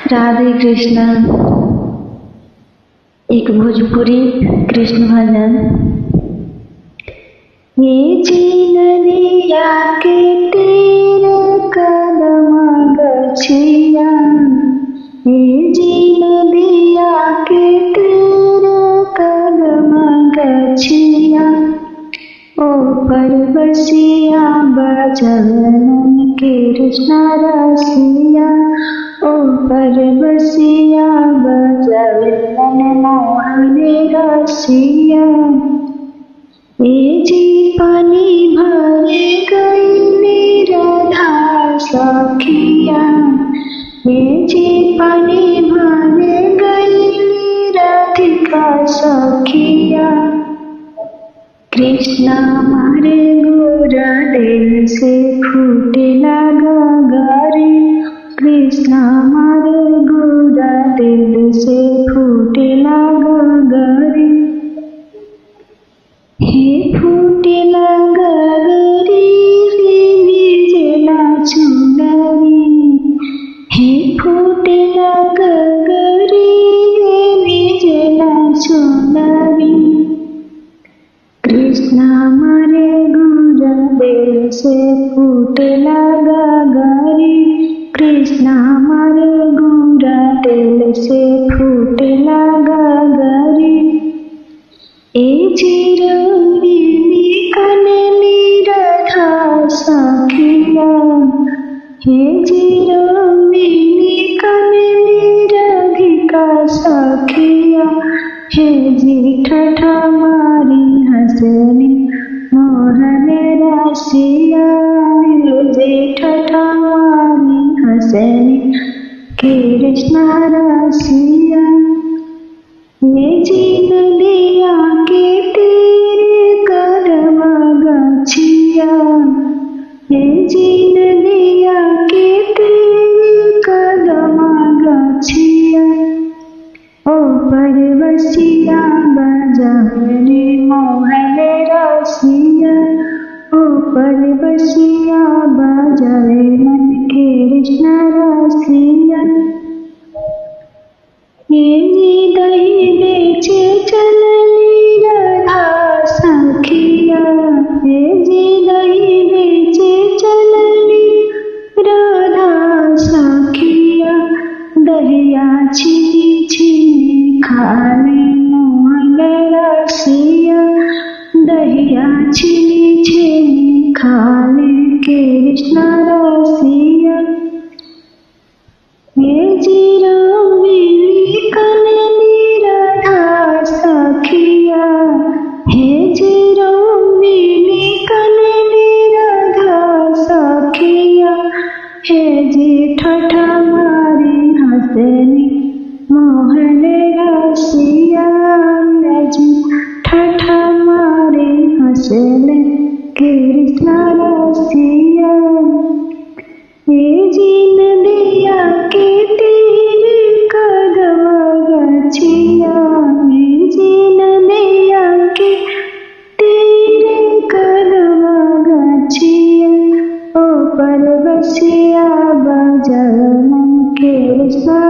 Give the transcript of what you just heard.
राधे कृष्ण। एक भोजपुरी कृष्ण भजन। ये जी नदिया के तेरे कदम गछिया, ये जी नदिया के तेरे कदम गछिया, ओ परवसिया बजन कृष्ण रसिया, ओ परवसिया बजन मोहन रसिया। ये जी पानी भरे गई राधा सखिया, ये जी पानी भरे गई राधिका सखिया। कृष्ण मारे गोरा दिल से फूटे लगा गारी, कृष्ण मारे गोरा दिल से फूटे लगा गारी। हे फूटे लगा गारी विजला चुनरी, हे फूटे लगा गारी विजला चुनरी। कृष्ण मारे गोरा दिल से फूटे लगा गारी, कृष्ण मारे गोरा दिल से फूटे लगा गारी। ए चिरंजीवी कनली राधा सखिया, हे चिरंजीवी कनली राधिका सखिया। हे जी ठठा मारी हंसनी मोहन रसिया, हे जी ठठा मारी हंसनी कृष्ण रसिया। ये जी नदिया के तेरे कदम गछिया, ये जी नदिया के तेरे कदम गछिया, ओ परवसिया बजने मोहन रसिया, ओ परवसिया बजने मन कृष्ण रसिया। ये जी दही बेचे चलनी राधा सखिया, ये जी दही बेचे चलनी राधा सखिया। दहिया छीनी छीनी खाले मोहन रसिया, दहिया छीनी छीनी खाले कृष्ण रसिया। ये जी रामिनी कनली राधा सखिया, हे जी रामिनी कनली राधा सखिया। हे जी ठठा मारी हंसनी मोहन रसिया, हे जी ठठा मारी हंसनी कृष्ण रसिया। ये जी नदिया के तेरे कदम गछिया, ये जी नदिया के तेरे कदम गछिया, ओ परवसिया बजन कृष्ण